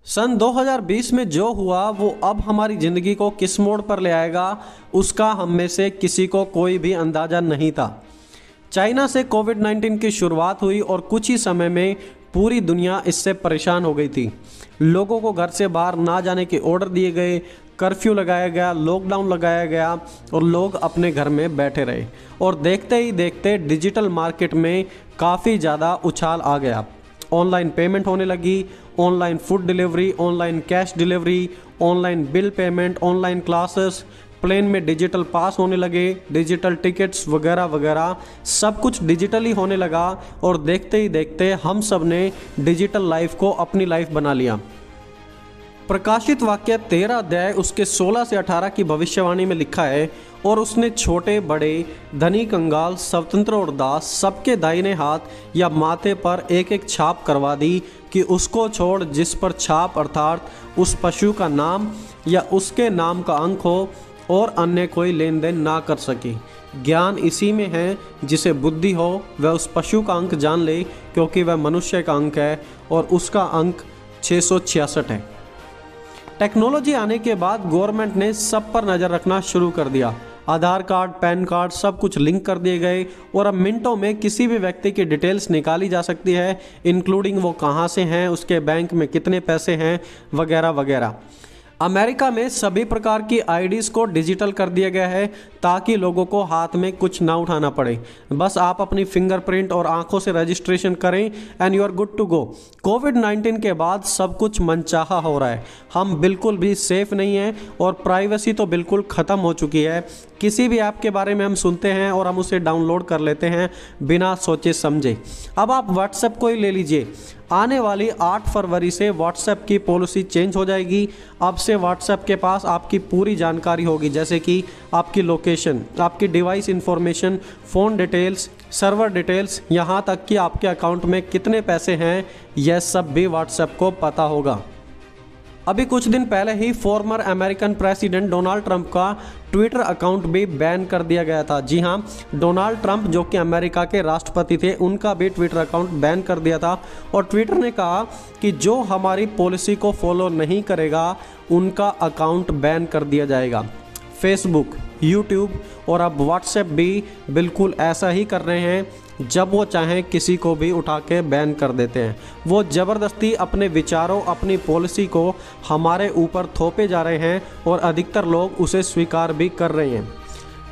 सन 2020 में जो हुआ वो अब हमारी ज़िंदगी को किस मोड़ पर ले आएगा उसका हम में से किसी को कोई भी अंदाज़ा नहीं था। चाइना से कोविड-19 की शुरुआत हुई और कुछ ही समय में पूरी दुनिया इससे परेशान हो गई थी। लोगों को घर से बाहर ना जाने के ऑर्डर दिए गए, कर्फ्यू लगाया गया, लॉकडाउन लगाया गया और लोग अपने घर में बैठे रहे। और देखते ही देखते डिजिटल मार्केट में काफ़ी ज़्यादा उछाल आ गया। ऑनलाइन पेमेंट होने लगी, online food delivery, online cash delivery, online bill payment, online classes, plane में डिजिटल पास होने लगे, डिजिटल टिकट्स वगैरह वगैरह सब कुछ डिजिटली होने लगा। और देखते ही देखते हम सब ने डिजिटल लाइफ को अपनी लाइफ बना लिया। प्रकाशित वाक्य 13 अध्याय उसके 16 से 18 की भविष्यवाणी में लिखा है, और उसने छोटे बड़े, धनी कंगाल, स्वतंत्र और दास सबके दाहिने हाथ या माथे पर एक एक छाप करवा दी कि उसको छोड़ जिस पर छाप अर्थात उस पशु का नाम या उसके नाम का अंक हो और अन्य कोई लेन देन ना कर सके। ज्ञान इसी में है, जिसे बुद्धि हो वह उस पशु का अंक जान ले, क्योंकि वह मनुष्य का अंक है और उसका अंक 666 है। टेक्नोलॉजी आने के बाद गवर्नमेंट ने सब पर नज़र रखना शुरू कर दिया। आधार कार्ड, पैन कार्ड सब कुछ लिंक कर दिए गए और अब मिनटों में किसी भी व्यक्ति की डिटेल्स निकाली जा सकती है, इंक्लूडिंग वो कहाँ से हैं, उसके बैंक में कितने पैसे हैं वगैरह वगैरह। अमेरिका में सभी प्रकार की आईडीज़ को डिजिटल कर दिया गया है ताकि लोगों को हाथ में कुछ ना उठाना पड़े। बस आप अपनी फिंगरप्रिंट और आंखों से रजिस्ट्रेशन करें and you are good to go. कोविड-19 के बाद सब कुछ मनचाहा हो रहा है। हम बिल्कुल भी सेफ नहीं हैं और प्राइवेसी तो बिल्कुल ख़त्म हो चुकी है। किसी भी ऐप के बारे में हम सुनते हैं और हम उसे डाउनलोड कर लेते हैं बिना सोचे समझे। अब आप व्हाट्सएप को ही ले लीजिए। आने वाली 8 फरवरी से व्हाट्सएप की पॉलिसी चेंज हो जाएगी। अब से व्हाट्सएप के पास आपकी पूरी जानकारी होगी, जैसे कि आपकी लोकेशन, आपकी device information, phone details, server details, यहाँ तक कि आपके अकाउंट में कितने पैसे हैं, यह सब भी व्हाट्सएप को पता होगा। अभी कुछ दिन पहले ही former American president Donald Trump का ट्विटर अकाउंट भी बैन कर दिया गया था। जी हाँ, डोनाल्ड ट्रंप जो कि अमेरिका के राष्ट्रपति थे, उनका भी ट्विटर अकाउंट बैन कर दिया था। और ट्विटर ने कहा कि जो हमारी पॉलिसी को फॉलो नहीं करेगा उनका अकाउंट बैन कर दिया जाएगा। फेसबुक, यूट्यूब और अब व्हाट्सएप भी बिल्कुल ऐसा ही कर रहे हैं। जब वो चाहें किसी को भी उठा के बैन कर देते हैं। वो ज़बरदस्ती अपने विचारों, अपनी पॉलिसी को हमारे ऊपर थोपे जा रहे हैं और अधिकतर लोग उसे स्वीकार भी कर रहे हैं।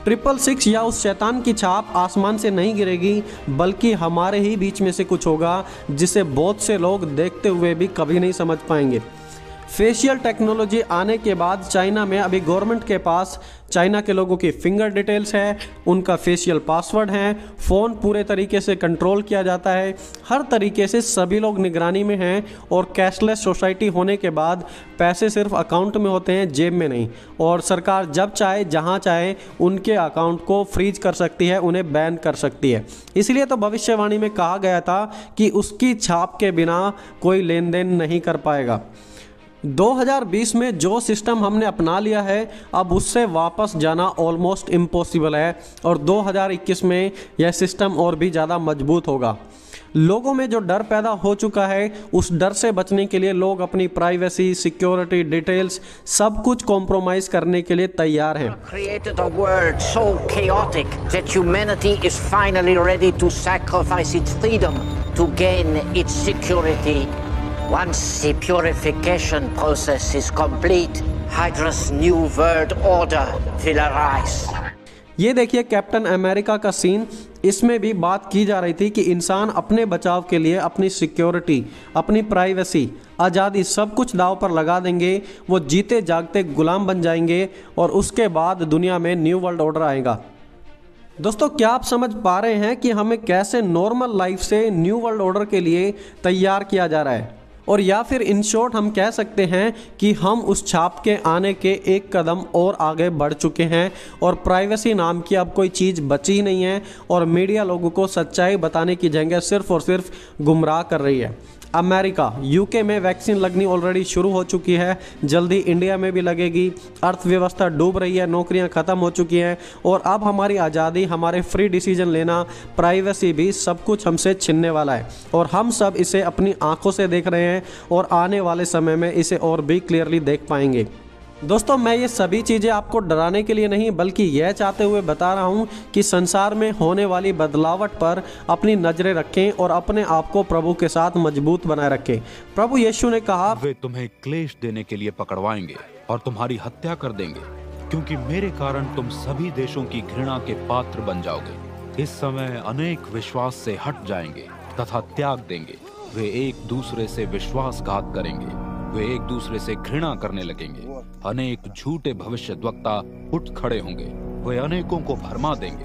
666 या उस शैतान की छाप आसमान से नहीं गिरेगी, बल्कि हमारे ही बीच में से कुछ होगा जिसे बहुत से लोग देखते हुए भी कभी नहीं समझ पाएंगे। फेशियल टेक्नोलॉजी आने के बाद चाइना में अभी गवर्नमेंट के पास चाइना के लोगों की फिंगर डिटेल्स है, उनका फेशियल पासवर्ड है, फ़ोन पूरे तरीके से कंट्रोल किया जाता है। हर तरीके से सभी लोग निगरानी में हैं और कैशलेस सोसाइटी होने के बाद पैसे सिर्फ अकाउंट में होते हैं, जेब में नहीं। और सरकार जब चाहे जहां चाहे उनके अकाउंट को फ्रीज कर सकती है, उन्हें बैन कर सकती है। इसलिए तो भविष्यवाणी में कहा गया था कि उसकी छाप के बिना कोई लेन देन नहीं कर पाएगा। 2020 में जो सिस्टम हमने अपना लिया है अब उससे वापस जाना ऑलमोस्ट इम्पॉसिबल है और 2021 में यह सिस्टम और भी ज़्यादा मजबूत होगा। लोगों में जो डर पैदा हो चुका है उस डर से बचने के लिए लोग अपनी प्राइवेसी, सिक्योरिटी, डिटेल्स सब कुछ कॉम्प्रोमाइज करने के लिए तैयार हैं। Created a world so chaotic that humanity is finally ready to sacrifice its freedom to gain its security. Once the purification process is complete, Hydra's new world order will arise. ये देखिए captain America का scene. इसमें भी बात की जा रही थी कि इंसान अपने बचाव के लिए अपनी सिक्योरिटी, अपनी प्राइवेसी, आज़ादी सब कुछ दांव पर लगा देंगे। वो जीते जागते गुलाम बन जाएंगे और उसके बाद दुनिया में न्यू वर्ल्ड ऑर्डर आएगा। दोस्तों, क्या आप समझ पा रहे हैं कि हमें कैसे नॉर्मल लाइफ से न्यू वर्ल्ड ऑर्डर के लिए तैयार किया जा रहा है? और या फिर इन शॉर्ट हम कह सकते हैं कि हम उस छाप के आने के एक कदम और आगे बढ़ चुके हैं और प्राइवेसी नाम की अब कोई चीज़ बची ही नहीं है और मीडिया लोगों को सच्चाई बताने की जगह सिर्फ और सिर्फ गुमराह कर रही है। अमेरिका, यूके में वैक्सीन लगनी ऑलरेडी शुरू हो चुकी है, जल्दी इंडिया में भी लगेगी। अर्थव्यवस्था डूब रही है, नौकरियां खत्म हो चुकी हैं और अब हमारी आज़ादी, हमारे फ्री डिसीजन लेना, प्राइवेसी भी सब कुछ हमसे छिनने वाला है और हम सब इसे अपनी आंखों से देख रहे हैं और आने वाले समय में इसे और भी क्लियरली देख पाएंगे। दोस्तों, मैं ये सभी चीज़ें आपको डराने के लिए नहीं बल्कि यह चाहते हुए बता रहा हूँ कि संसार में होने वाली बदलावट पर अपनी नजरें रखें और अपने आप को प्रभु के साथ मजबूत बनाए रखें। प्रभु यीशु ने कहा, वे तुम्हें क्लेश देने के लिए पकड़वाएंगे और तुम्हारी हत्या कर देंगे, क्योंकि मेरे कारण तुम सभी देशों की घृणा के पात्र बन जाओगे। इस समय अनेक विश्वास से हट जाएंगे तथा त्याग देंगे। वे एक दूसरे से विश्वासघात करेंगे, वे एक दूसरे से घृणा करने लगेंगे। अनेक झूठे भविष्यद्वक्ता उठ खड़े होंगे, वे अनेकों को भरमा देंगे।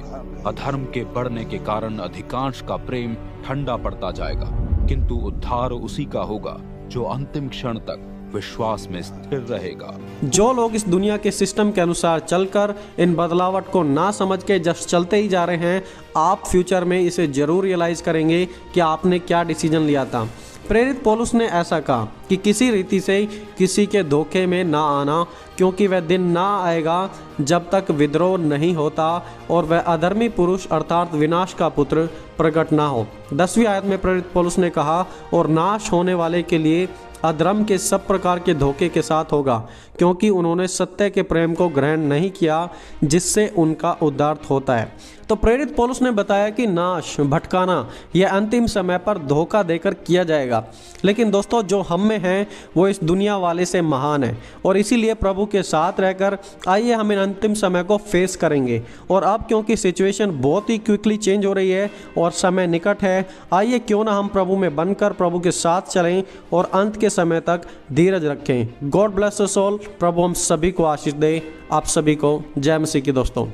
अधर्म के बढ़ने के कारण अधिकांश का प्रेम ठंडा पड़ता जाएगा, किंतु उद्धार उसी का होगा जो अंतिम क्षण तक विश्वास में स्थिर रहेगा। जो लोग इस दुनिया के सिस्टम के अनुसार चलकर इन बदलावट को ना समझ के जस्ट चलते ही जा रहे हैं, आप फ्यूचर में इसे जरूर रियलाइज करेंगे कि आपने क्या डिसीजन लिया था। प्रेरित पौलुस ने ऐसा कहा कि किसी रीति से किसी के धोखे में ना आना, क्योंकि वह दिन ना आएगा जब तक विद्रोह नहीं होता और वह अधर्मी पुरुष अर्थात विनाश का पुत्र प्रकट ना हो। 10वीं आयत में प्रेरित पौलुस ने कहा, और नाश होने वाले के लिए अधर्म के सब प्रकार के धोखे के साथ होगा, क्योंकि उन्होंने सत्य के प्रेम को ग्रहण नहीं किया जिससे उनका उद्धार होता है। तो प्रेरित पौलुस ने बताया कि नाश, भटकाना यह अंतिम समय पर धोखा देकर किया जाएगा, लेकिन दोस्तों जो हम में है वो इस दुनिया वाले से महान है और इसीलिए प्रभु के साथ रहकर आइए हम इन अंतिम समय को फेस करेंगे। और अब क्योंकि सिचुएशन बहुत ही क्विकली चेंज हो रही है और समय निकट है, आइए क्यों ना हम प्रभु में बनकर प्रभु के साथ चलें और अंत के समय तक धीरज रखें। God bless us all. प्रभु हम सभी को आशीष दे। आप सभी को जय मसीह की दोस्तों।